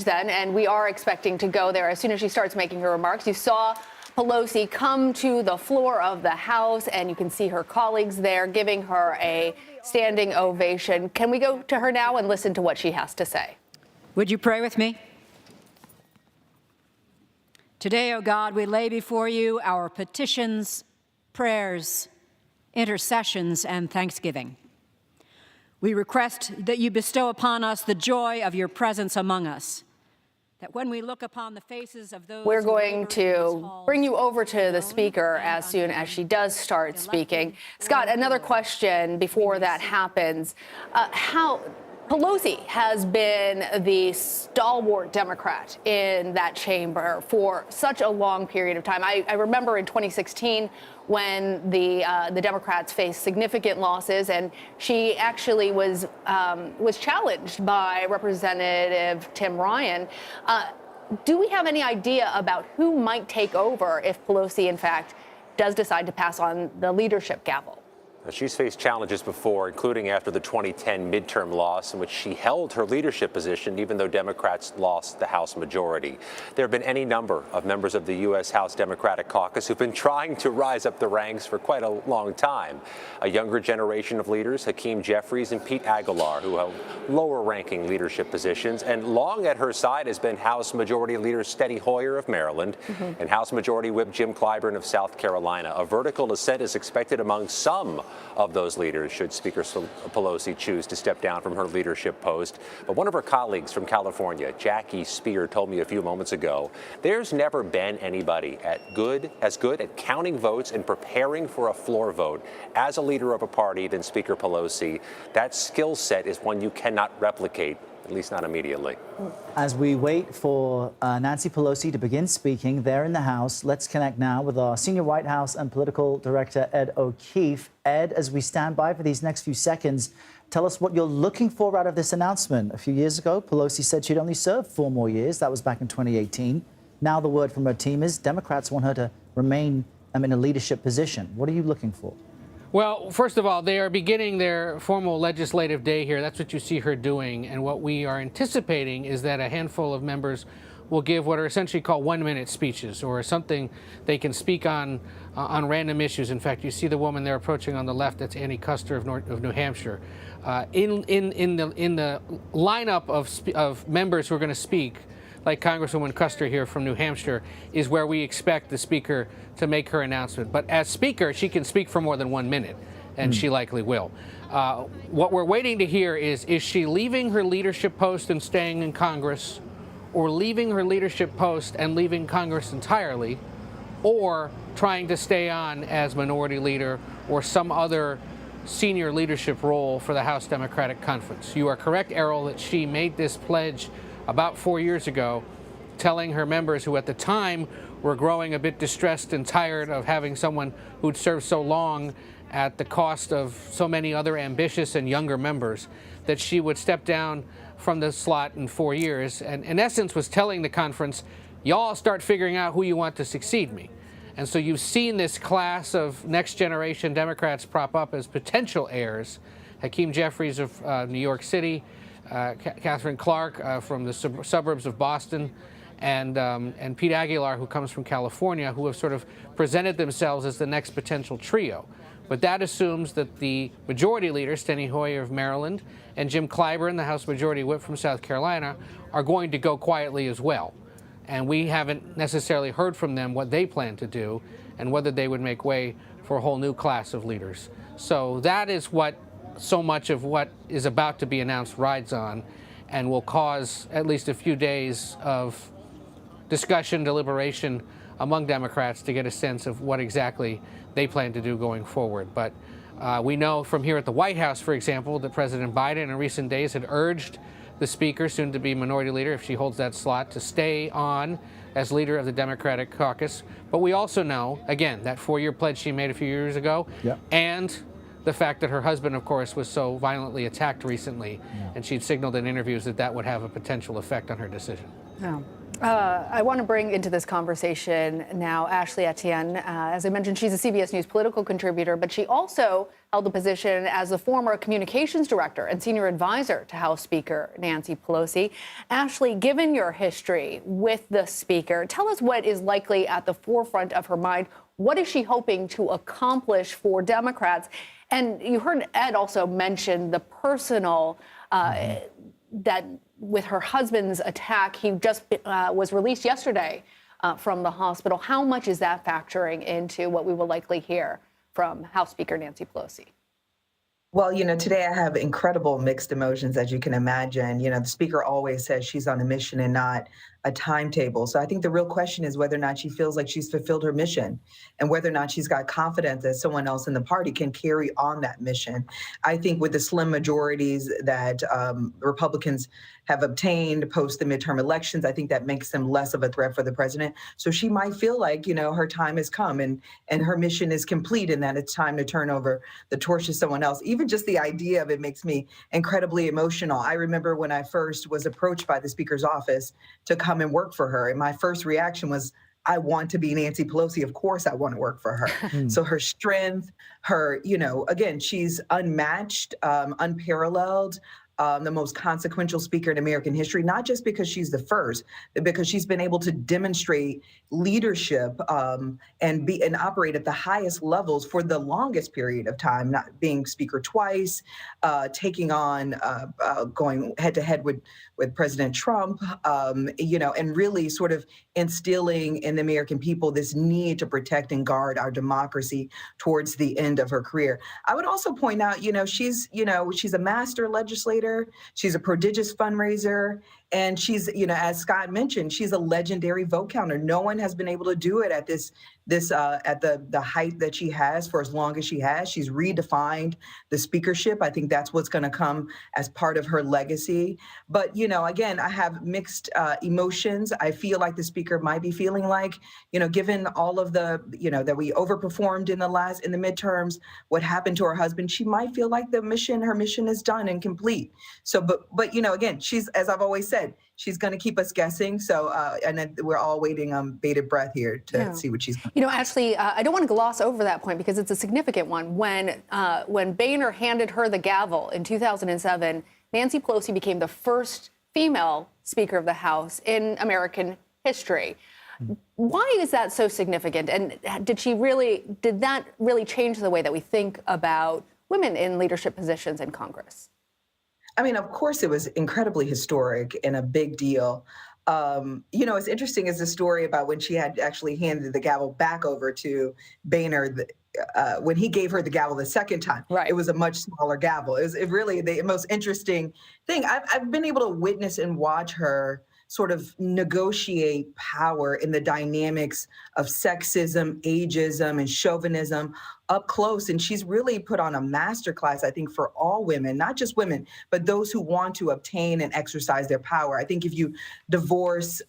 then, and we are expecting to go there as soon as she starts making her remarks. You saw Pelosi come to the floor of the House, and you can see her colleagues there giving her a standing ovation. Can we go to her now and listen to what she has to say? Would you pray with me? Today, O God, we lay before you our petitions, prayers, intercessions, and thanksgiving. We request that you bestow upon us the joy of your presence among us, that when we look upon the faces of those... We're going to bring you over to the speaker as soon as she does start speaking. Scott, another question before that happens. Pelosi has been the stalwart Democrat in that chamber for such a long period of time. I remember in 2016 when the Democrats faced significant losses, and she actually was challenged by Representative Tim Ryan. Do we have any idea about who might take over if Pelosi, in fact, does decide to pass on the leadership gavel? She's faced challenges before, including after the 2010 midterm loss, in which she held her leadership position, even though Democrats lost the House majority. There have been any number of members of the U.S. House Democratic Caucus who've been trying to rise up the ranks for quite a long time. A younger generation of leaders, Hakeem Jeffries and Pete Aguilar, who held lower-ranking leadership positions. And long at her side has been House Majority Leader Steny Hoyer of Maryland and House Majority Whip Jim Clyburn of South Carolina. A vertical ascent is expected among some of those leaders should Speaker Pelosi choose to step down from her leadership post. But one of her colleagues from California, Jackie Spear, told me a few moments ago, there's never been anybody as good at counting votes and preparing for a floor vote as a leader of a party than Speaker Pelosi. That skill set is one you cannot replicate, at least not immediately. As we wait for Nancy Pelosi to begin speaking there in the House, let's connect now with our senior White House and political director, Ed O'Keefe. Ed, as we stand by for these next few seconds, tell us what you're looking for out of this announcement. A few years ago, Pelosi said she'd only serve 4 more years. That was back in 2018. Now the word from her team is Democrats want her to remain in a leadership position. What are you looking for? Well, first of all, they are beginning their formal legislative day here. That's what you see her doing. And what we are anticipating is that a handful of members will give what are essentially called 1-minute speeches, or something they can speak on random issues. In fact, you see the woman they're approaching on the left. That's Annie Kuster of New Hampshire. In the lineup of members who are going to speak, like Congresswoman Kuster here from New Hampshire, is where we expect the speaker to make her announcement. But as speaker, she can speak for more than 1 minute, and she likely will. What we're waiting to hear is she leaving her leadership post and staying in Congress, or leaving her leadership post and leaving Congress entirely, or trying to stay on as minority leader or some other senior leadership role for the House Democratic Conference. You are correct, Errol, that she made this pledge about 4 years ago, telling her members, who at the time were growing a bit distressed and tired of having someone who'd served so long at the cost of so many other ambitious and younger members, that she would step down from the slot in 4 years, and in essence was telling the conference, y'all start figuring out who you want to succeed me. And so you've seen this class of next generation Democrats prop up as potential heirs. Hakeem Jeffries of New York City, Catherine Clark from the suburbs of Boston, and Pete Aguilar, who comes from California, who have sort of presented themselves as the next potential trio. But that assumes that the majority leader, Steny Hoyer of Maryland, and Jim Clyburn, the House Majority Whip from South Carolina, are going to go quietly as well. And we haven't necessarily heard from them what they plan to do and whether they would make way for a whole new class of leaders. So that is what so much of what is about to be announced rides on, and will cause at least a few days of discussion, deliberation among Democrats to get a sense of what exactly they plan to do going forward. But we know from here at the White House, for example, that President Biden in recent days had urged the Speaker, soon to be Minority Leader, if she holds that slot, to stay on as leader of the Democratic caucus. But we also know, again, that 4-year pledge she made a few years ago, and the fact that her husband, of course, was so violently attacked recently, and she'd signaled in interviews that that would have a potential effect on her decision. I want to bring into this conversation now Ashley Etienne. As I mentioned, she's a CBS News political contributor, but she also held the position as the former communications director and senior advisor to House Speaker Nancy Pelosi. Ashley, given your history with the speaker, tell us what is likely at the forefront of her mind. What is she hoping to accomplish for Democrats? And you heard Ed also mention the personal that with her husband's attack, he just was released yesterday from the hospital. How much is that factoring into what we will likely hear from House Speaker Nancy Pelosi? Well, today I have incredible mixed emotions, as you can imagine. The speaker always says she's on a mission and not a timetable. So I think the real question is whether or not she feels like she's fulfilled her mission and whether or not she's got confidence that someone else in the party can carry on that mission. I think with the slim majorities that Republicans have obtained post the midterm elections, I think that makes them less of a threat for the president. So she might feel like, her time has come and her mission is complete and that it's time to turn over the torch to someone else. Even just the idea of it makes me incredibly emotional. I remember when I first was approached by the speaker's office to come and work for her. And my first reaction was, I want to be Nancy Pelosi. Of course I want to work for her. So her strength, her, again, she's unmatched, unparalleled, the most consequential speaker in American history, not just because she's the first, but because she's been able to demonstrate leadership and operate at the highest levels for the longest period of time, not being speaker twice, taking on, going head to head with President Trump, and really sort of instilling in the American people this need to protect and guard our democracy towards the end of her career. I would also point out, she's a master legislator. She's a prodigious fundraiser. And she's, as Scott mentioned, she's a legendary vote counter. No one has been able to do it at at the height that she has for as long as she has. She's redefined the speakership. I think that's what's going to come as part of her legacy. But, again, I have mixed emotions. I feel like the speaker might be feeling like, given all of the, that we overperformed in the midterms, what happened to her husband, she might feel like her mission is done and complete. So, but again, she's, as I've always said, she's going to keep us guessing. So, and then we're all waiting on bated breath here to see what she's going to do. Ashley, I don't want to gloss over that point because it's a significant one. When Boehner handed her the gavel in 2007, Nancy Pelosi became the first female Speaker of the House in American history. Why is that so significant? And did that really change the way that we think about women in leadership positions in Congress? I mean, of course, it was incredibly historic and a big deal. It's interesting is the story about when she had actually handed the gavel back over to Boehner, when he gave her the gavel the second time. Right. It was a much smaller gavel. It was really the most interesting thing. I've been able to witness and watch her sort of negotiate power in the dynamics of sexism, ageism, and chauvinism up close. And she's really put on a masterclass, I think, for all women, not just women, but those who want to obtain and exercise their power. I think if you divorce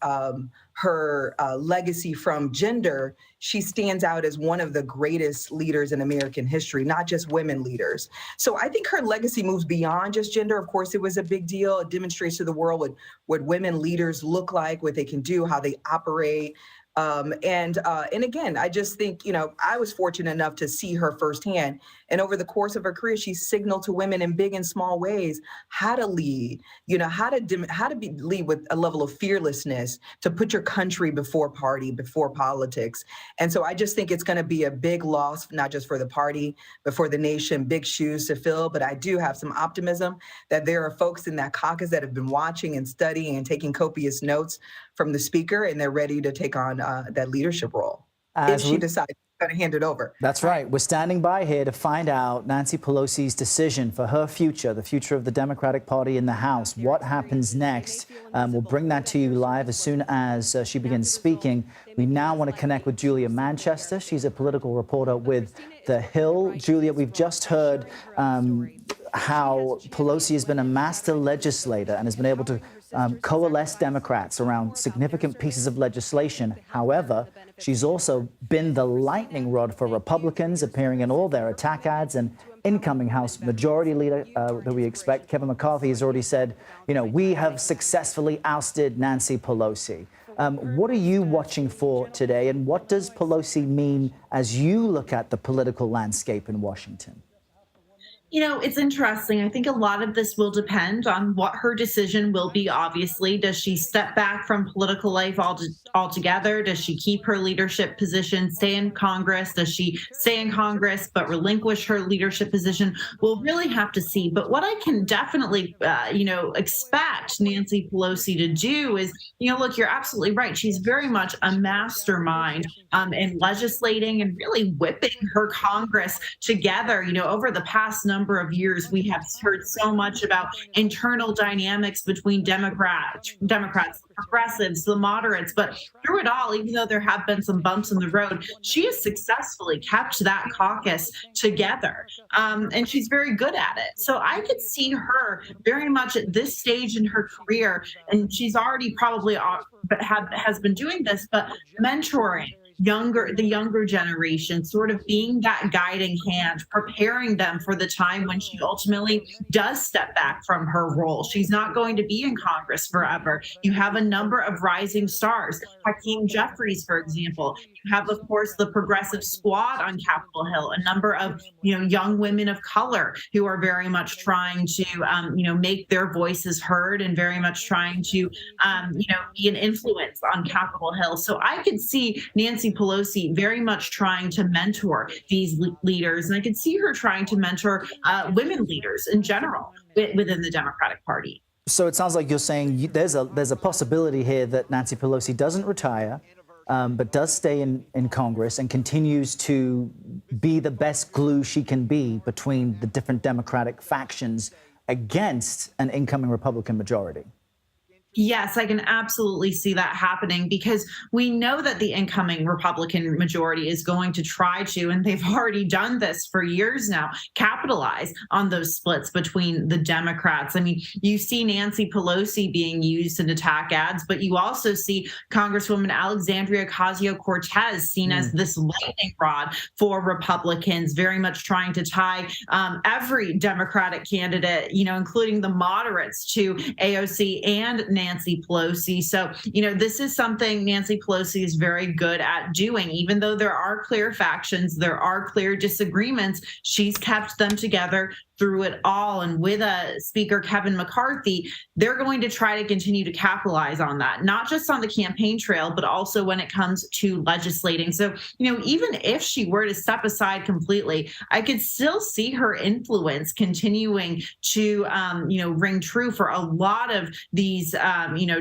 her legacy from gender, she stands out as one of the greatest leaders in American history, not just women leaders. So I think her legacy moves beyond just gender. Of course, it was a big deal. It demonstrates to the world what women leaders look like, what they can do, how they operate. And again, I just think, I was fortunate enough to see her firsthand. And over the course of her career, she signaled to women in big and small ways how to lead, how to lead with a level of fearlessness, to put your country before party, before politics. And so I just think it's going to be a big loss, not just for the party, but for the nation, big shoes to fill. But I do have some optimism that there are folks in that caucus that have been watching and studying and taking copious notes from the speaker, and they're ready to take on that leadership role if she decides to hand it over. That's right. We're standing by here to find out Nancy Pelosi's decision for her future, the future of the Democratic Party in the House. What happens next? We'll bring that to you live as soon as she begins speaking. We now want to connect with Julia Manchester. She's a political reporter with The Hill. Julia, we've just heard how Pelosi has been a master legislator and has been able to coalesce Democrats around significant pieces of legislation. However, she's also been the lightning rod for Republicans, appearing in all their attack ads. And incoming House Majority Leader that we expect, Kevin McCarthy, has already said, we have successfully ousted Nancy Pelosi. What are you watching for today, and what does Pelosi mean as you look at the political landscape in Washington? It's interesting. I think a lot of this will depend on what her decision will be, obviously. Does she step back from political life altogether? Does she keep her leadership position, stay in Congress? Does she stay in Congress but relinquish her leadership position? We'll really have to see. But what I can definitely, expect Nancy Pelosi to do is, look, you're absolutely right. She's very much a mastermind in legislating and really whipping her Congress together. Over the past number of years, we have heard so much about internal dynamics between Democrats, the progressives, the moderates, but through it all, even though there have been some bumps in the road, she has successfully kept that caucus together, and she's very good at it. So I could see her very much at this stage in her career, and she's already probably has been doing this, but mentoring the younger generation, sort of being that guiding hand, preparing them for the time when she ultimately does step back from her role. She's not going to be in Congress forever. You have a number of rising stars, Hakeem Jeffries, for example. You have, of course, the progressive squad on Capitol Hill, a number of young women of color who are very much trying to make their voices heard and very much trying to be an influence on Capitol Hill. So I could see Nancy Pelosi very much trying to mentor these leaders, and I could see her trying to mentor women leaders in general within the Democratic Party. So it sounds like you're saying there's a possibility here that Nancy Pelosi doesn't retire, but does stay in Congress and continues to be the best glue she can be between the different Democratic factions against an incoming Republican majority. Yes, I can absolutely see that happening, because we know that the incoming Republican majority is going to try to, and they've already done this for years now, capitalize on those splits between the Democrats. I mean, you see Nancy Pelosi being used in attack ads, but you also see Congresswoman Alexandria Ocasio-Cortez seen as this lightning rod for Republicans, very much trying to tie every Democratic candidate, including the moderates, to AOC and Nancy Pelosi. So, this is something Nancy Pelosi is very good at doing. Even though there are clear factions, there are clear disagreements, she's kept them together through it all. And with Speaker Kevin McCarthy, they're going to try to continue to capitalize on that, not just on the campaign trail, but also when it comes to legislating. So, even if she were to step aside completely, I could still see her influence continuing to, ring true for a lot of these,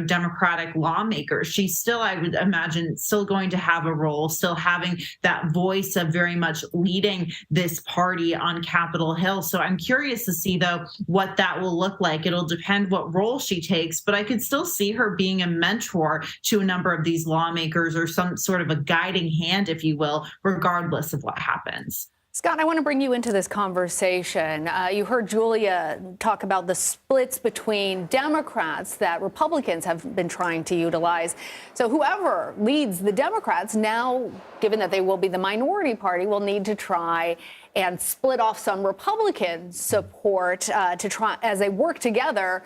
Democratic lawmakers. She's still, I would imagine, still going to have a role, still having that voice of very much leading this party on Capitol Hill. So I'm curious to see, though, what that will look like. It'll depend what role she takes, but I could still see her being a mentor to a number of these lawmakers, or some sort of a guiding hand, if you will, regardless of what happens. Scott, I want to bring you into this conversation. You heard Julia talk about the splits between Democrats that Republicans have been trying to utilize. So whoever leads the Democrats now, given that they will be the minority party, will need to try and split off some Republican support to try as they work together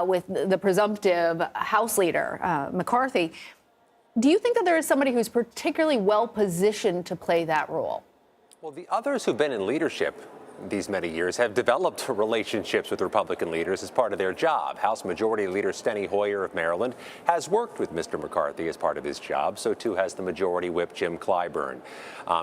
with the presumptive House leader, McCarthy. Do you think that there is somebody who's particularly well positioned to play that role? Well, the others who've been in leadership these many years have developed relationships with Republican leaders as part of their job. House Majority Leader Steny Hoyer of Maryland has worked with Mr. McCarthy as part of his job. So, too, has the Majority Whip Jim Clyburn.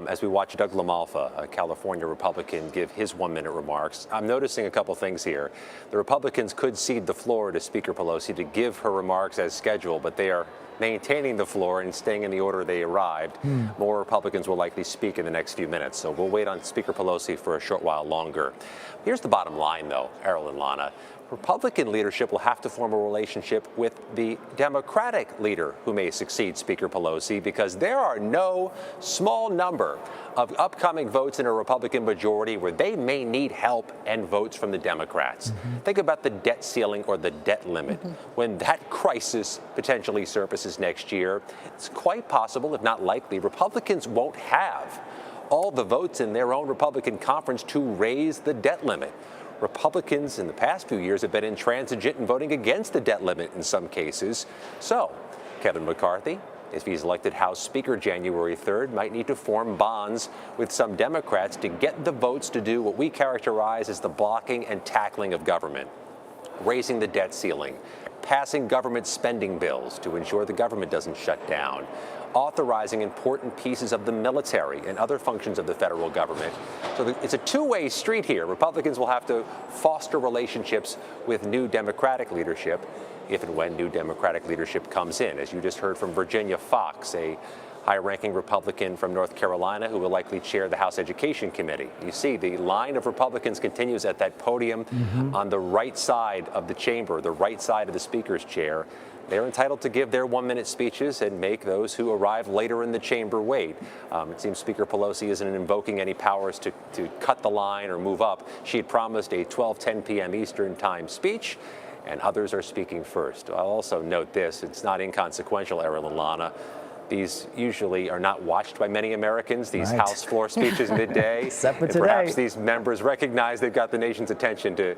As we watch Doug LaMalfa, a California Republican, give his one-minute remarks, I'm noticing a couple things here. The Republicans could cede the floor to Speaker Pelosi to give her remarks as scheduled, but they are maintaining the floor and staying in the order they arrived. More Republicans will likely speak in the next few minutes, so we'll wait on Speaker Pelosi for a short while longer. Here's the bottom line, though, Errol and Lana. Republican leadership will have to form a relationship with the Democratic leader who may succeed Speaker Pelosi, because there are no small number of upcoming votes in a Republican majority where they may need help and votes from the Democrats. Think about the debt ceiling or the debt limit. When that crisis potentially surfaces next year, it's quite possible, if not likely, Republicans won't have all the votes in their own Republican conference to raise the debt limit. Republicans in the past few years have been intransigent in voting against the debt limit in some cases. So Kevin McCarthy, if he's elected House Speaker January 3rd, might need to form bonds with some Democrats to get the votes to do what we characterize as the blocking and tackling of government, raising the debt ceiling, passing government spending bills to ensure the government doesn't shut down, authorizing important pieces of the military and other functions of the federal government. So it's a two-way street here. Republicans will have to foster relationships with new Democratic leadership if and when new Democratic leadership comes in. As you just heard from Virginia Fox, a high-ranking Republican from North Carolina who will likely chair the House Education Committee. You see, the line of Republicans continues at that podium on the right side of the chamber, the right side of the Speaker's chair. They're entitled to give their one-minute speeches and make those who arrive later in the chamber wait. It seems Speaker Pelosi isn't invoking any powers to cut the line or move up. She had promised a 12:10 p.m. Eastern Time speech, and others are speaking first. I'll also note this. It's not inconsequential, Errol and Lana. These usually are not watched by many Americans, these House floor speeches midday. Except for and today. perhaps these members recognize they've got the nation's attention to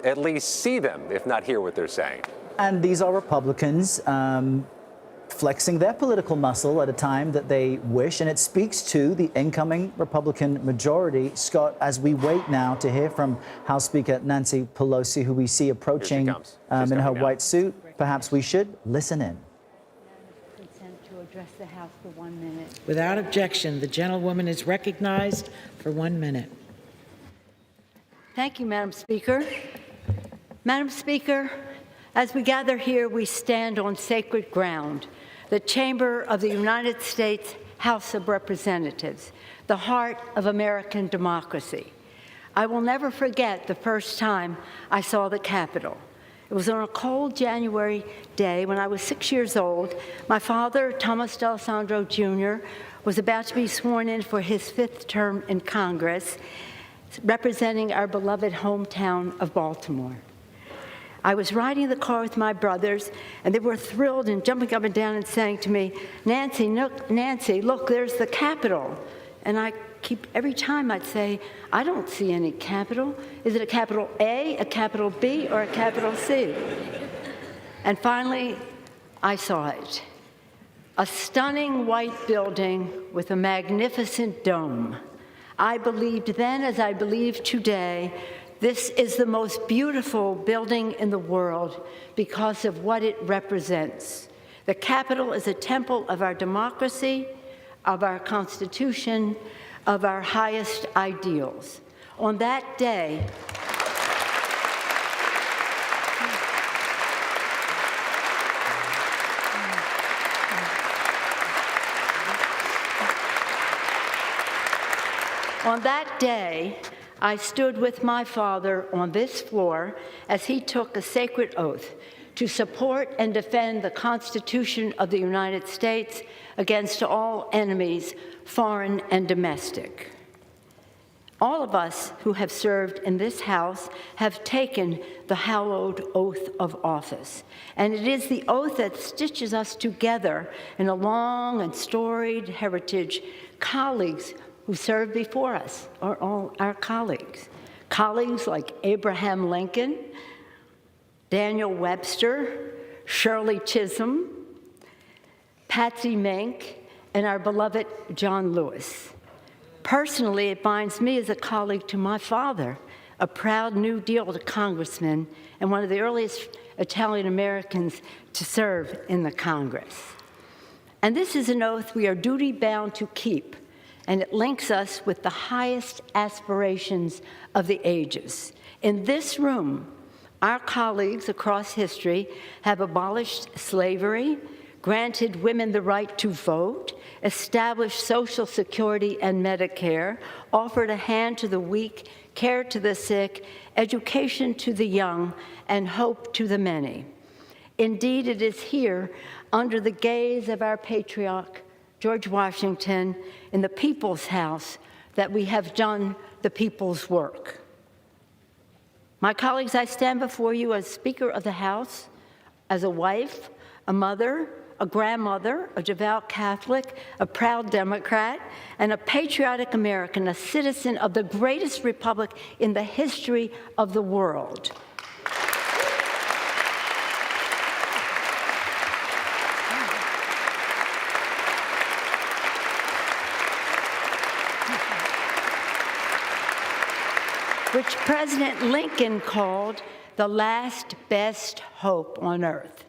at least see them, if not hear what they're saying. And these are Republicans flexing their political muscle at a time that they wish, and it speaks to the incoming Republican majority. Scott, as we wait now to hear from House Speaker Nancy Pelosi, who we see approaching in her white suit, perhaps we should listen in. To address the House for 1 minute. Without objection, the gentlewoman is recognized for 1 minute. Thank you, Madam Speaker. Madam Speaker, as we gather here, we stand on sacred ground, the chamber of the United States House of Representatives, the heart of American democracy. I will never forget the first time I saw the Capitol. It was on a cold January day when I was 6 years old. My father, Thomas D'Alessandro Jr., was about to be sworn in for his 5th term in Congress, representing our beloved hometown of Baltimore. I was riding the car with my brothers, and they were thrilled and jumping up and down and saying to me, Nancy, look, there's the Capitol. And every time I'd say, I don't see any Capitol. Is it a capital A, a capital B, or a capital C? And finally, I saw it. A stunning white building with a magnificent dome. I believed then, as I believe today, this is the most beautiful building in the world because of what it represents. The Capitol is a temple of our democracy, of our Constitution, of our highest ideals. On that day, I stood with my father on this floor as he took a sacred oath to support and defend the Constitution of the United States against all enemies, foreign and domestic. All of us who have served in this House have taken the hallowed oath of office, and it is the oath that stitches us together in a long and storied heritage. Colleagues who served before us are all our colleagues. Colleagues like Abraham Lincoln, Daniel Webster, Shirley Chisholm, Patsy Mink, and our beloved John Lewis. Personally, it binds me as a colleague to my father, a proud New Deal congressman and one of the earliest Italian Americans to serve in the Congress. And this is an oath we are duty-bound to keep, and it links us with the highest aspirations of the ages. In this room, our colleagues across history have abolished slavery, granted women the right to vote, established Social Security and Medicare, offered a hand to the weak, cared to the sick, education to the young, and hope to the many. Indeed, it is here, under the gaze of our patriarch, George Washington, in the People's House, that we have done the people's work. My colleagues, I stand before you as Speaker of the House, as a wife, a mother, a grandmother, a devout Catholic, a proud Democrat, and a patriotic American, a citizen of the greatest republic in the history of the world. Which President Lincoln called the last best hope on earth.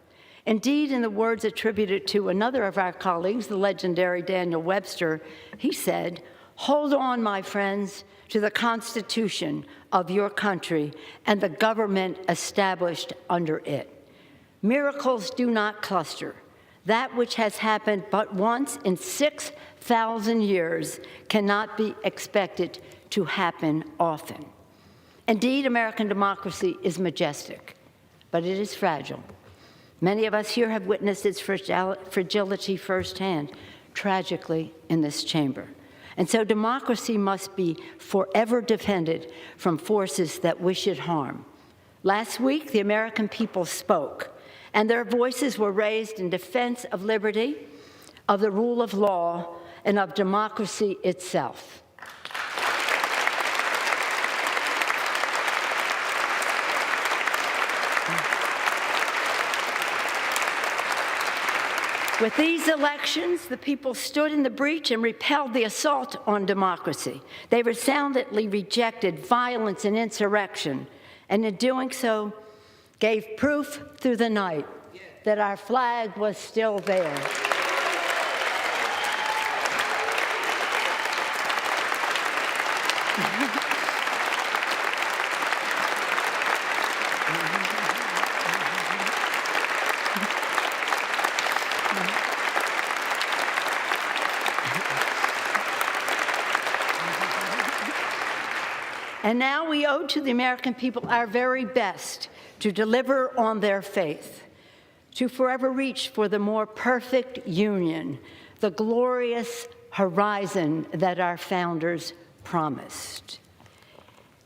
Indeed, in the words attributed to another of our colleagues, the legendary Daniel Webster, he said, "Hold on, my friends, to the Constitution of your country and the government established under it. Miracles do not cluster. That which has happened but once in 6,000 years cannot be expected to happen often." Indeed, American democracy is majestic, but it is fragile. Many of us here have witnessed its fragility firsthand, tragically, in this chamber. And so democracy must be forever defended from forces that wish it harm. Last week, the American people spoke, and their voices were raised in defense of liberty, of the rule of law, and of democracy itself. With these elections, the people stood in the breach and repelled the assault on democracy. They resoundingly rejected violence and insurrection, and in doing so, gave proof through the night that our flag was still there. And now we owe to the American people our very best to deliver on their faith, to forever reach for the more perfect union, the glorious horizon that our founders promised.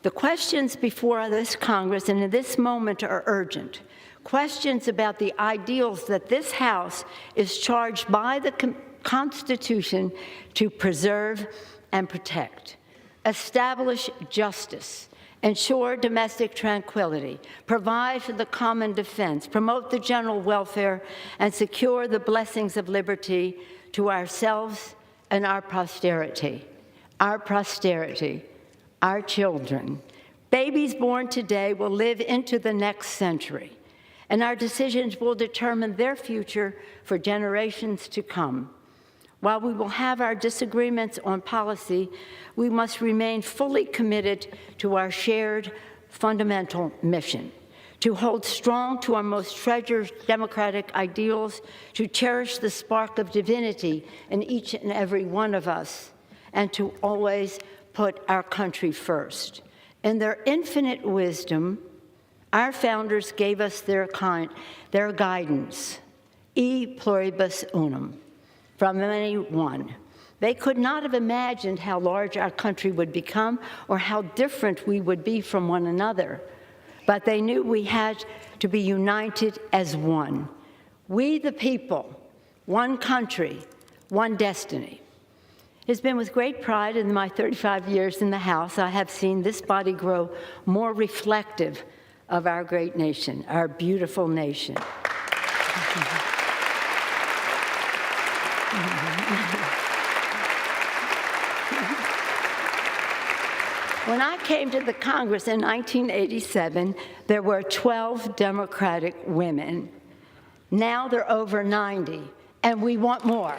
The questions before this Congress and in this moment are urgent. Questions about the ideals that this House is charged by the Constitution to preserve and protect. Establish justice, ensure domestic tranquility, provide for the common defense, promote the general welfare, and secure the blessings of liberty to ourselves and our posterity. Our posterity, our children. Babies born today will live into the next century, and our decisions will determine their future for generations to come. While we will have our disagreements on policy, we must remain fully committed to our shared fundamental mission, to hold strong to our most treasured democratic ideals, to cherish the spark of divinity in each and every one of us, and to always put our country first. In their infinite wisdom, our founders gave us their guidance, e pluribus unum. From many one. They could not have imagined how large our country would become or how different we would be from one another. But they knew we had to be united as one. We the people, one country, one destiny. It has been with great pride in my 35 years in the House I have seen this body grow more reflective of our great nation, our beautiful nation. When I came to the Congress in 1987, there were 12 Democratic women. Now there are over 90, and we want more.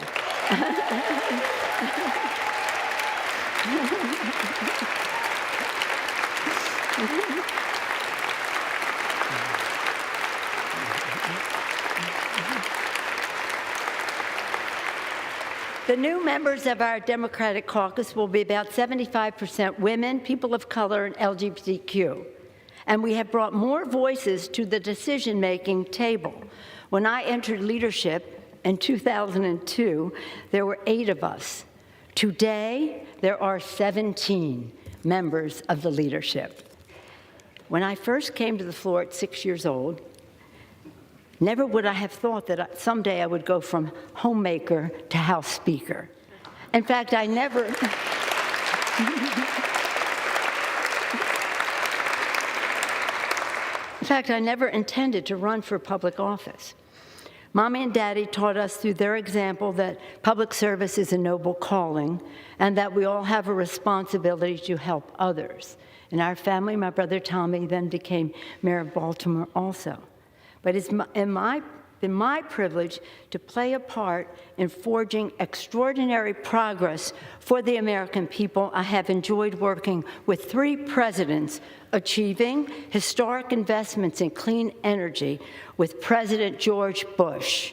The new members of our Democratic caucus will be about 75% women, people of color, and LGBTQ. and we have brought more voices to the decision-making table. When I entered leadership in 2002, there were 8 of us. Today, there are 17 members of the leadership. When I first came to the floor at 6 years old, never would I have thought that someday I would go from homemaker to House Speaker. In fact, I never... In fact, I never intended to run for public office. Mommy and Daddy taught us through their example that public service is a noble calling and that we all have a responsibility to help others. In our family, my brother Tommy then became mayor of Baltimore also. But it's been my privilege to play a part in forging extraordinary progress for the American people. I have enjoyed working with 3 presidents, achieving historic investments in clean energy with President George Bush.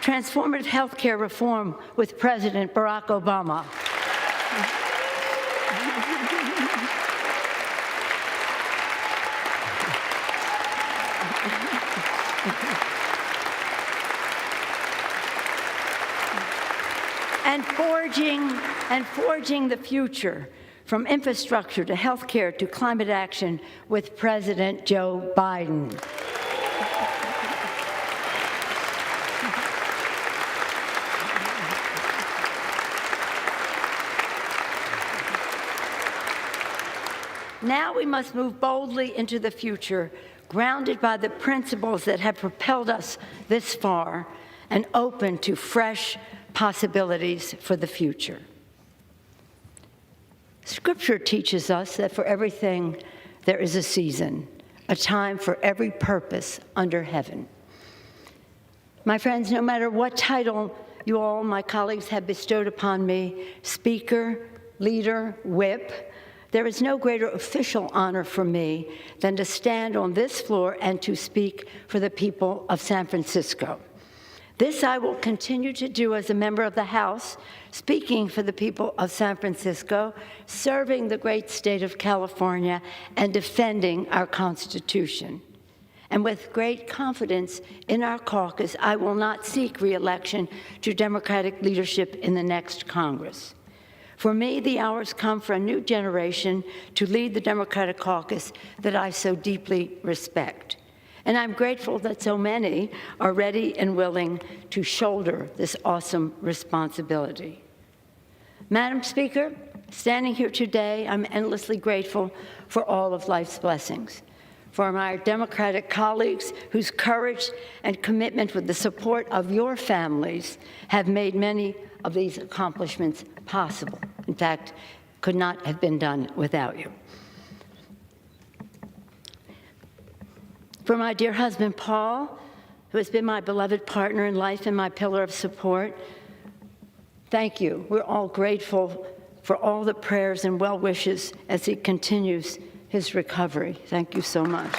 Transformative health care reform with President Barack Obama. And forging the future, from infrastructure to healthcare to climate action with President Joe Biden. Now we must move boldly into the future, grounded by the principles that have propelled us this far and open to fresh possibilities for the future. Scripture teaches us that for everything there is a season, a time for every purpose under heaven. My friends, no matter what title you all, my colleagues, have bestowed upon me, speaker, leader, whip, there is no greater official honor for me than to stand on this floor and to speak for the people of San Francisco. This I will continue to do as a member of the House, speaking for the people of San Francisco, serving the great state of California, and defending our Constitution. And with great confidence in our caucus, I will not seek re-election to Democratic leadership in the next Congress. For me, the hour's come for a new generation to lead the Democratic caucus that I so deeply respect. And I'm grateful that so many are ready and willing to shoulder this awesome responsibility. Madam Speaker, standing here today, I'm endlessly grateful for all of life's blessings. For my Democratic colleagues whose courage and commitment with the support of your families have made many of these accomplishments possible. In fact, could not have been done without you. For my dear husband, Paul, who has been my beloved partner in life and my pillar of support, thank you. We're all grateful for all the prayers and well wishes as he continues his recovery. Thank you so much.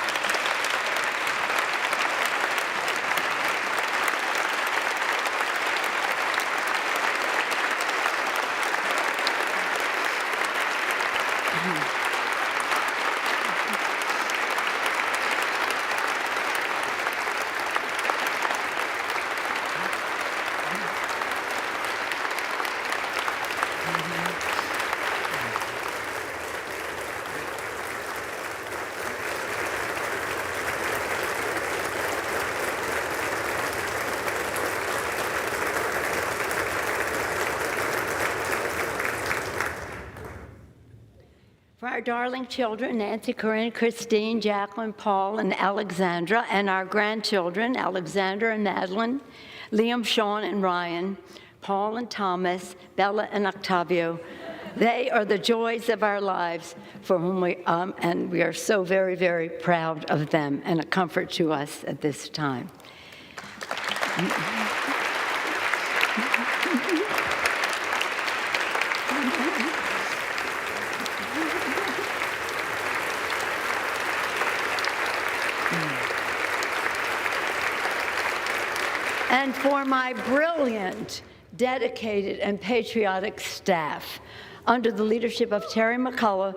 For our darling children, Nancy, Corinne, Christine, Jacqueline, Paul, and Alexandra, and our grandchildren, Alexander and Madeline, Liam, Sean, and Ryan, Paul and Thomas, Bella and Octavio, they are the joys of our lives for whom and we are so very, very proud of them and a comfort to us at this time. And for my brilliant dedicated, and patriotic staff under the leadership of Terry McCullough,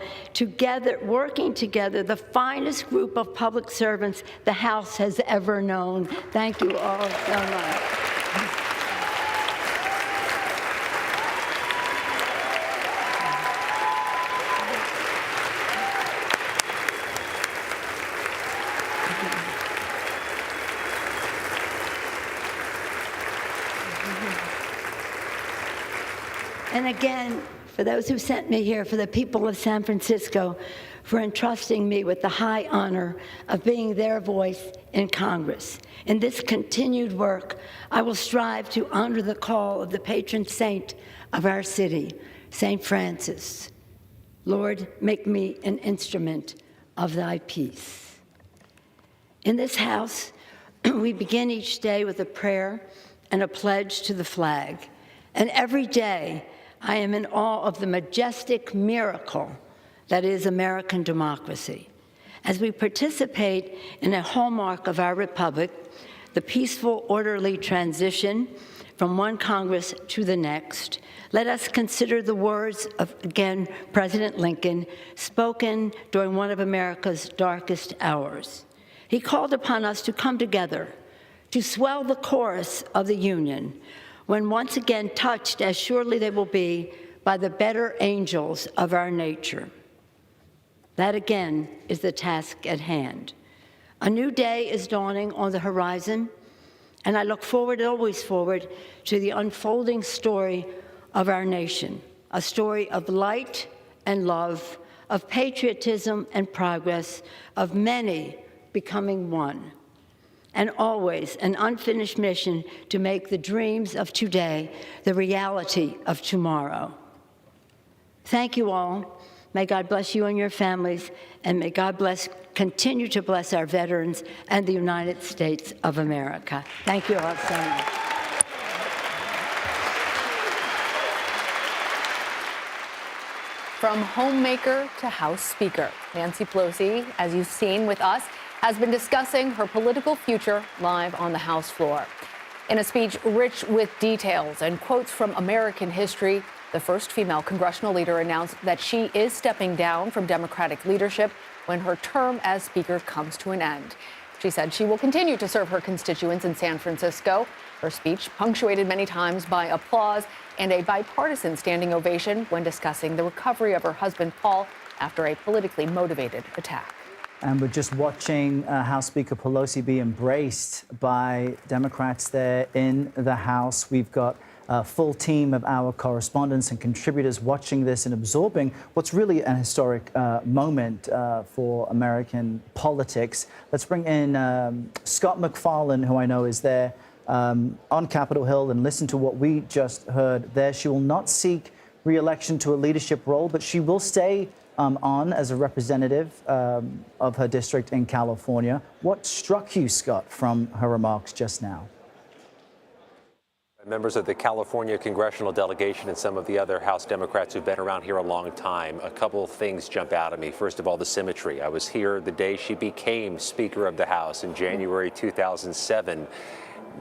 working together, the finest group of public servants the House has ever known. Thank you all so much. And again, for those who sent me here, for the people of San Francisco, for entrusting me with the high honor of being their voice in Congress. In this continued work, I will strive to honor the call of the patron saint of our city, St. Francis. Lord, make me an instrument of thy peace. In this house, we begin each day with a prayer and a pledge to the flag. And every day, I am in awe of the majestic miracle that is American democracy. As we participate in a hallmark of our republic, the peaceful, orderly transition from one Congress to the next, let us consider the words of, again, President Lincoln, spoken during one of America's darkest hours. He called upon us to come together, to swell the chorus of the Union, when once again touched, as surely they will be, by the better angels of our nature. That, again, is the task at hand. A new day is dawning on the horizon, and I look forward, always forward, to the unfolding story of our nation, a story of light and love, of patriotism and progress, of many becoming one, and always an unfinished mission to make the dreams of today the reality of tomorrow. Thank you all. May God bless you and your families, and may God continue to bless our veterans and the United States of America. Thank you all so much. From homemaker to House Speaker, Nancy Pelosi, as you've seen with us, has been discussing her political future live on the House floor. In a speech rich with details and quotes from American history, the first female congressional leader announced that she is stepping down from Democratic leadership when her term as Speaker comes to an end. She said she will continue to serve her constituents in San Francisco. Her speech punctuated many times by applause and a bipartisan standing ovation when discussing the recovery of her husband, Paul, after a politically motivated attack. And we're just watching House Speaker Pelosi be embraced by Democrats there in the House. We've got a full team of our correspondents and contributors watching this and absorbing what's really an historic moment for American politics. Let's bring in Scott McFarlane, who I know is there on Capitol Hill, and listen to what we just heard there. She will not seek re-election to a leadership role, but she will stay on as a representative of her district in California. What struck you, Scott, from her remarks just now? Members of the California congressional delegation and some of the other House Democrats who've been around here a long time, a couple of things jump out at me. First of all, the symmetry. I was here the day she became Speaker of the House in January 2007,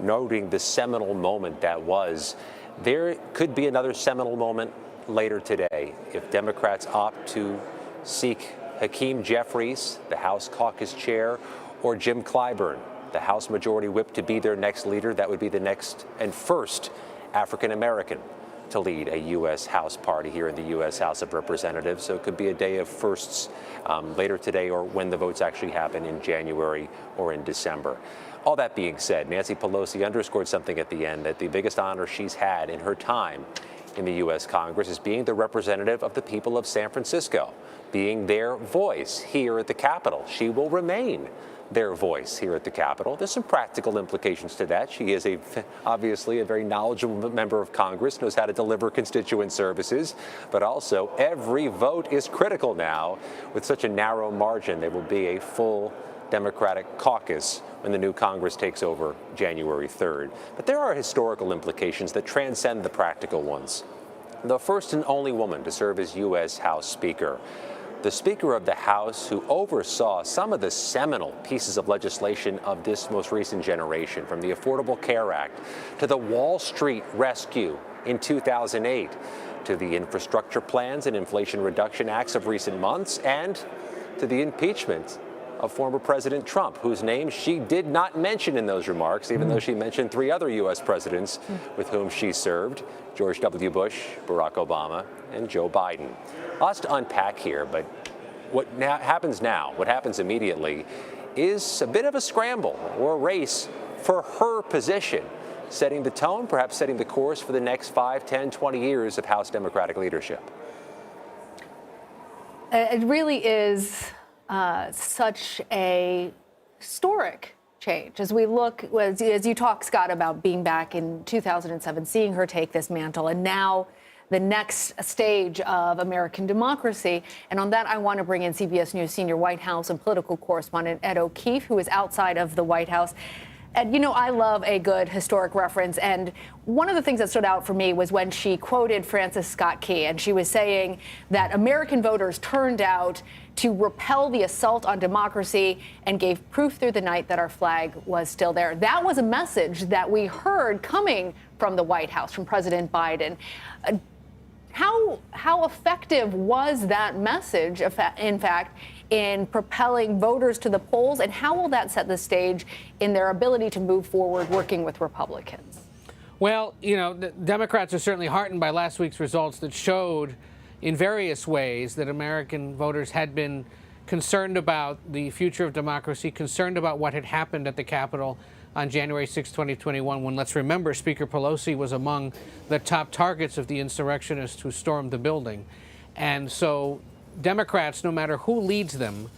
noting the seminal moment that was. There could be another seminal moment later today if Democrats opt to seek Hakeem Jeffries, the House caucus chair, or Jim Clyburn, the House Majority Whip, to be their next leader. That would be the next and first African-American to lead a U.S. House party here in the U.S. House of Representatives. So it could be a day of firsts later today, or when the votes actually happen in January or in December. All that being said, Nancy Pelosi underscored something at the end, that the biggest honor she's had in her time in the U.S. Congress is being the representative of the people of San Francisco, being their voice here at the Capitol. She will remain their voice here at the Capitol. There's some practical implications to that. She is obviously a very knowledgeable member of Congress, knows how to deliver constituent services, but also every vote is critical now. With such a narrow margin, there will be a full Democratic caucus when the new Congress takes over January 3rd. But there are historical implications that transcend the practical ones. The first and only woman to serve as U.S. House Speaker. the Speaker of the House who oversaw some of the seminal pieces of legislation of this most recent generation, from the Affordable Care Act to the Wall Street rescue in 2008, to the infrastructure plans and Inflation Reduction Acts of recent months, and to the impeachment of former President Trump, whose name she did not mention in those remarks, even though she mentioned 3 other U.S. presidents with whom she served: George W. Bush, Barack Obama, and Joe Biden. Lots to unpack here, but what happens now, what happens immediately, is a bit of a scramble or a race for her position, setting the tone, perhaps setting the course for the next 5, 10, 20 years of House Democratic leadership. It really is such a historic change as we look, as you talk, Scott, about being back in 2007, seeing her take this mantle, and now the next stage of American democracy. And on that, I want to bring in CBS News senior White House and political correspondent Ed O'Keefe, who is outside of the White House. And, you know, I love a good historic reference. And one of the things that stood out for me was when she quoted Francis Scott Key. And she was saying that American voters turned out to repel the assault on democracy and gave proof through the night that our flag was still there. That was a message that we heard coming from the White House, from President Biden. How effective was that message, in fact, in propelling voters to the polls, and how will that set the stage in their ability to move forward working with Republicans? Well, you know, the Democrats are certainly heartened by last week's results that showed in various ways that American voters had been concerned about the future of democracy, concerned about what had happened at the Capitol on January 6, 2021, when, let's remember, Speaker Pelosi was among the top targets of the insurrectionists who stormed the building. And so Democrats, no matter who leads them,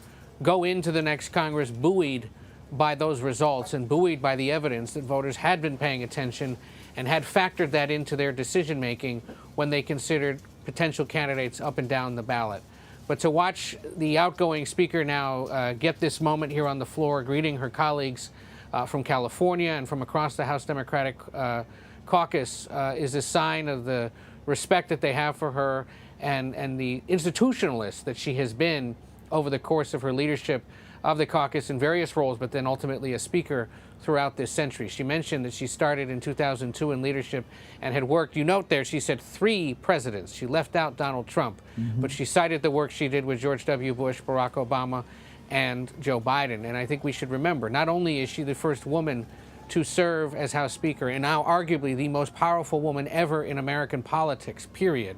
go into the next Congress buoyed by those results and buoyed by the evidence that voters had been paying attention and had factored that into their decision-making when they considered potential candidates up and down the ballot. But to watch the outgoing speaker now get this moment here on the floor, greeting her colleagues from California and from across the House Democratic caucus is a sign of the respect that they have for her and the institutionalist that she has been over the course of her leadership of the caucus in various roles, but then ultimately a speaker throughout this century. She mentioned that she started in 2002 in leadership and had worked, you note there, she said 3 presidents. She left out Donald Trump, but she cited the work she did with George W. Bush, Barack Obama, and Joe Biden. And I think we should remember, not only is she the first woman to serve as House Speaker, and now arguably the most powerful woman ever in American politics, period,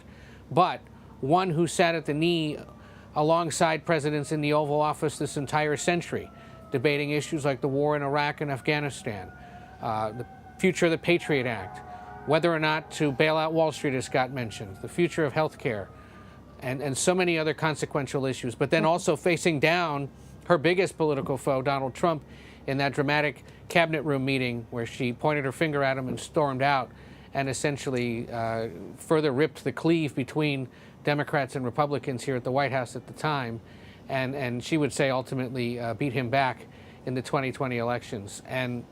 but one who sat at the knee alongside presidents in the Oval Office this entire century, debating issues like the war in Iraq and Afghanistan, the future of the Patriot Act, whether or not to bail out Wall Street, as Scott mentioned, the future of health care, and so many other consequential issues, but then also facing down her biggest political foe, Donald Trump, in that dramatic cabinet room meeting where she pointed her finger at him and stormed out and essentially further ripped the cleave between Democrats and Republicans here at the White House at the time, and she would say ultimately beat him back in the 2020 elections. And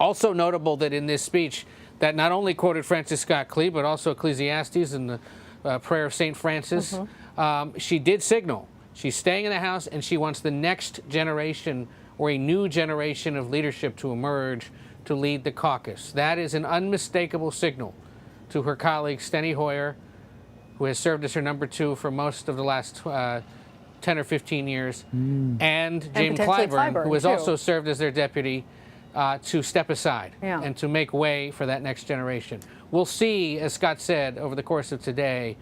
also notable that in this speech that not only quoted Francis Scott Key, but also Ecclesiastes and the prayer of St. Francis, she did signal she's staying in the House and she wants the next generation or a new generation of leadership to emerge to lead the caucus. That is an unmistakable signal to her colleague Steny Hoyer, who has served as her number 2 for most of the last 10 or 15 years, and James Clyburn, who has also served as their deputy, to step aside and to make way for that next generation. We'll see, as Scott said, over the course of today,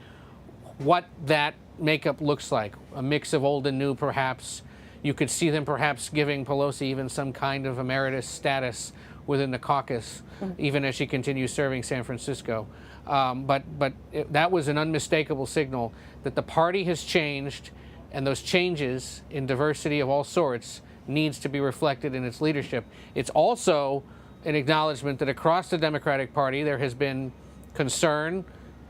what that makeup looks like. A mix of old and new, perhaps. You could see them perhaps giving Pelosi even some kind of emeritus status within the caucus, even as she continues serving San Francisco. That was an unmistakable signal that the party has changed, and those changes in diversity of all sorts needs to be reflected in its leadership. It's also an acknowledgement that across the Democratic Party there has been concern,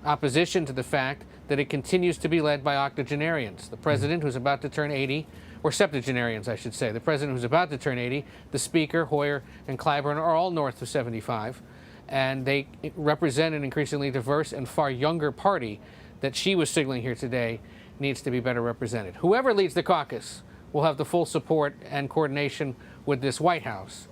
opposition to the fact that it continues to be led by octogenarians. The president, who's about to turn 80, or septuagenarians, I should say. The president who's about to turn 80, the Speaker, Hoyer, and Clyburn are all north of 75. And they represent an increasingly diverse and far younger party that she was signaling here today needs to be better represented. Whoever leads the caucus will have the full support and coordination with this White House,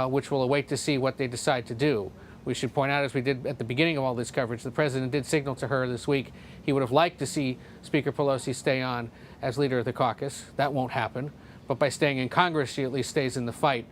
which will await to see what they decide to do. We should point out, as we did at the beginning of all this coverage, the president did signal to her this week he would have liked to see Speaker Pelosi stay on as leader of the caucus. That won't happen. But by staying in Congress, she at least stays in the fight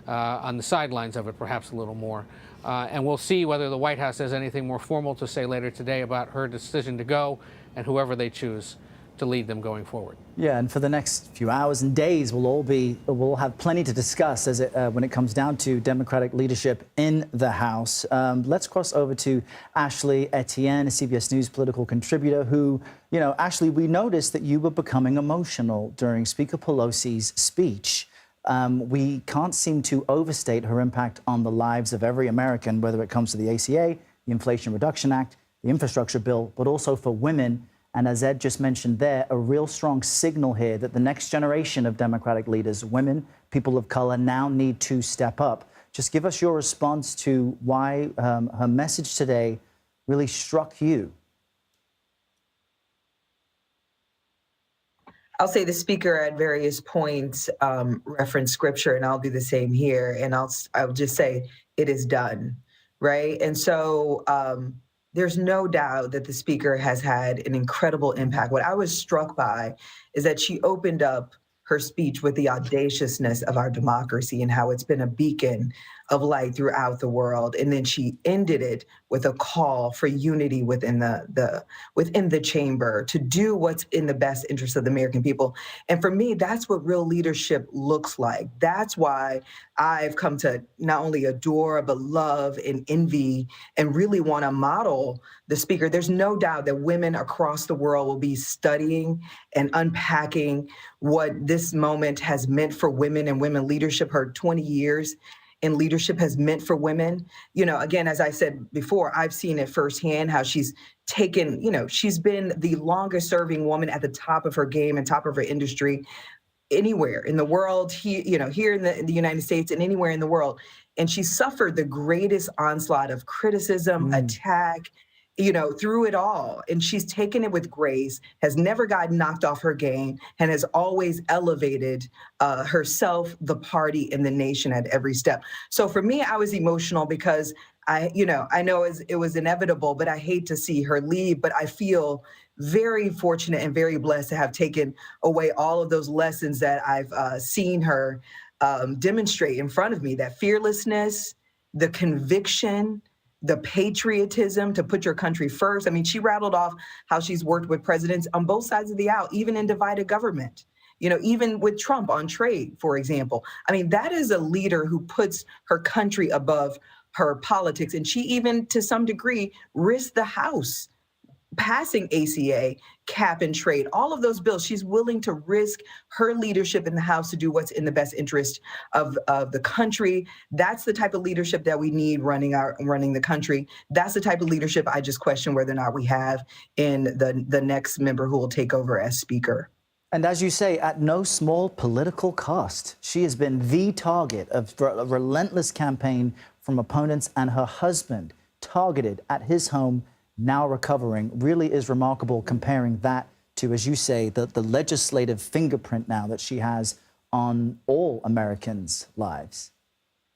on the sidelines of it, perhaps a little more. And we'll see whether the White House has anything more formal to say later today about her decision to go and whoever they choose to lead them going forward. Yeah, and for the next few hours and days, we'll have plenty to discuss when it comes down to Democratic leadership in the House. Let's cross over to Ashley Etienne, a CBS News political contributor, who, Ashley, we noticed that you were becoming emotional during Speaker Pelosi's speech. We can't seem to overstate her impact on the lives of every American, whether it comes to the ACA, the Inflation Reduction Act, the infrastructure bill, but also for women. And as Ed just mentioned there, a real strong signal here that the next generation of Democratic leaders, women, people of color, now need to step up. Just give us your response to why her message today really struck you. I'll say the speaker at various points referenced scripture, and I'll do the same here. And I'll just say it is done, right? And so there's no doubt that the speaker has had an incredible impact. What I was struck by is that she opened up her speech with the audaciousness of our democracy and how it's been a beacon of light throughout the world. And then she ended it with a call for unity within the chamber to do what's in the best interest of the American people. And for me, that's what real leadership looks like. That's why I've come to not only adore, but love and envy and really want to model the speaker. There's no doubt that women across the world will be studying and unpacking what this moment has meant for women and women leadership. Her 20 years in leadership has meant for women. Again, as I said before, I've seen it firsthand how she's taken, she's been the longest serving woman at the top of her game and top of her industry anywhere in the world, here in the United States and anywhere in the world. And she suffered the greatest onslaught of criticism, attack, through it all. And she's taken it with grace, has never gotten knocked off her game, and has always elevated herself, the party, and the nation at every step. So for me, I was emotional because I know it was inevitable, but I hate to see her leave. But I feel very fortunate and very blessed to have taken away all of those lessons that I've seen her demonstrate in front of me, that fearlessness, the conviction, the patriotism to put your country first. I mean, she rattled off how she's worked with presidents on both sides of the aisle, even in divided government, even with Trump on trade, for example. I mean, that is a leader who puts her country above her politics. And she even, to some degree, risked the House passing ACA, cap and trade, all of those bills. She's willing to risk her leadership in the House to do what's in the best interest of the country. That's the type of leadership that we need running the country. That's the type of leadership I just question whether or not we have in the next member who will take over as Speaker. And as you say, at no small political cost, she has been the target of a relentless campaign from opponents, and her husband targeted at his home, now recovering, really is remarkable, comparing that to, as you say, the legislative fingerprint now that she has on all Americans' lives.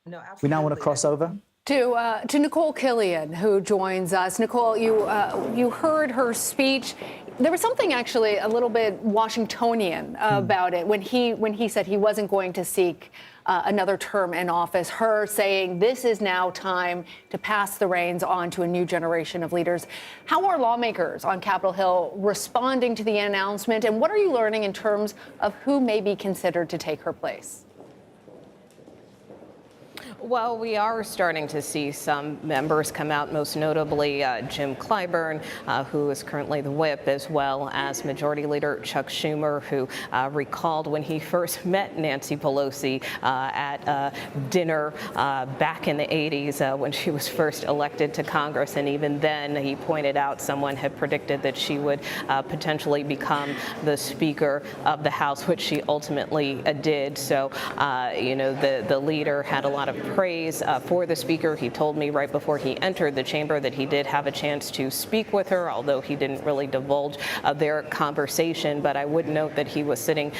No, absolutely. We now want to cross over to Nicole Killian, who joins us. Nicole, you heard her speech. There was something actually a little bit Washingtonian about it when he said he wasn't going to seek another term in office. Her saying this is now time to pass the reins on to a new generation of leaders. How are lawmakers on Capitol Hill responding to the announcement, and what are you learning in terms of who may be considered to take her place? Well, we are starting to see some members come out, most notably Jim Clyburn, who is currently the whip, as well as Majority Leader Chuck Schumer, who recalled when he first met Nancy Pelosi at dinner back in the 80s when she was first elected to Congress. And even then, he pointed out someone had predicted that she would potentially become the Speaker of the House, which she ultimately did. So, the leader had a lot of praise for the Speaker. He told me right before he entered the chamber that he did have a chance to speak with her, although he didn't really divulge their conversation. But I would note that he was sitting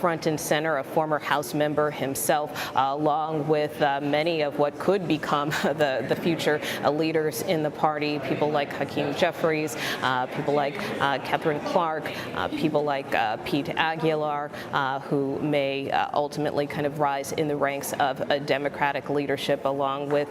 front and center, a former House member himself, along with many of what could become the future leaders in the party, people like Hakeem Jeffries, people like Catherine Clark, people like Pete Aguilar, who may ultimately kind of rise in the ranks of a Democratic leadership, along with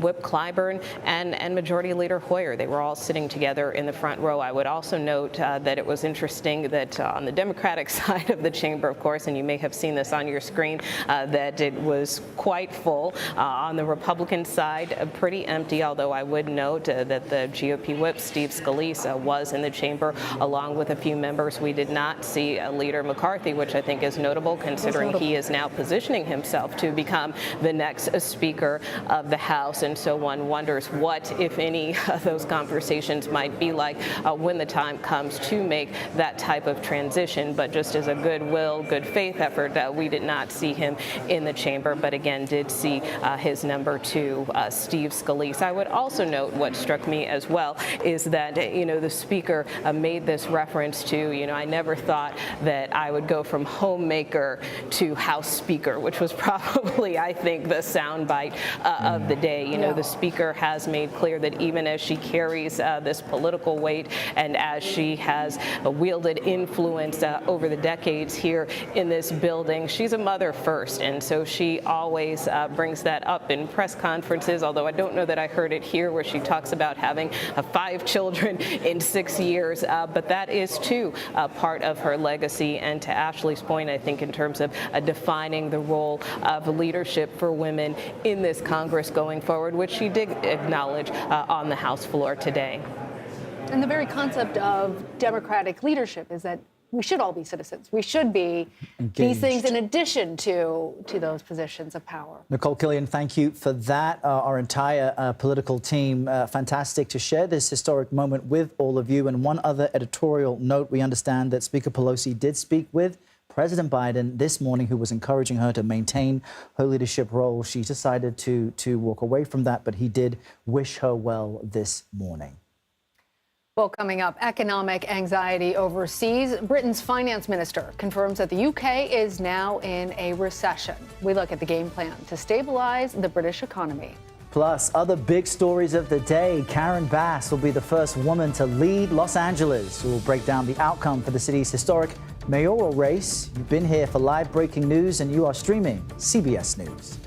Whip Clyburn and Majority Leader Hoyer. They were all sitting together in the front row. I would also note that it was interesting that on the Democratic side of the chamber, of course, and you may have seen this on your screen, that it was quite full. On the Republican side, pretty empty, although I would note that the GOP whip, Steve Scalise, was in the chamber along with a few members. We did not see Leader McCarthy, which I think is notable considering he is now positioning himself to become the next Speaker of the House. And so one wonders what, if any, of those conversations might be like when the time comes to make that type of transition. But just as a goodwill, good faith effort, we did not see him in the chamber, but again did see his number two, Steve Scalise. I would also note what struck me as well is that, the Speaker made this reference to, I never thought that I would go from homemaker to House Speaker, which was probably, I think, the soundbite of the day. The Speaker has made clear that even as she carries this political weight and as she has wielded influence over the decades here in this building, she's a mother first. And so she always brings that up in press conferences, although I don't know that I heard it here where she talks about having 5 children in 6 years. But that is, too, part of her legacy. And to Ashley's point, I think in terms of defining the role of leadership for women in this Congress going forward, which she did acknowledge on the House floor today. And the very concept of democratic leadership is that we should all be citizens. We should be engaged. These things in addition to those positions of power. Nicole Killian, thank you for that. Our entire political team, fantastic to share this historic moment with all of you. And one other editorial note, we understand that Speaker Pelosi did speak with President Biden this morning, who was encouraging her to maintain her leadership role. She decided to walk away from that, but he did wish her well this morning. Well, coming up, economic anxiety overseas. Britain's finance minister confirms that the UK is now in a recession. We look at the game plan to stabilize the British economy. Plus, other big stories of the day. Karen Bass will be the first woman to lead Los Angeles. We'll break down the outcome for the city's historic mayoral race. You've been here for live breaking news, and you are streaming CBS News.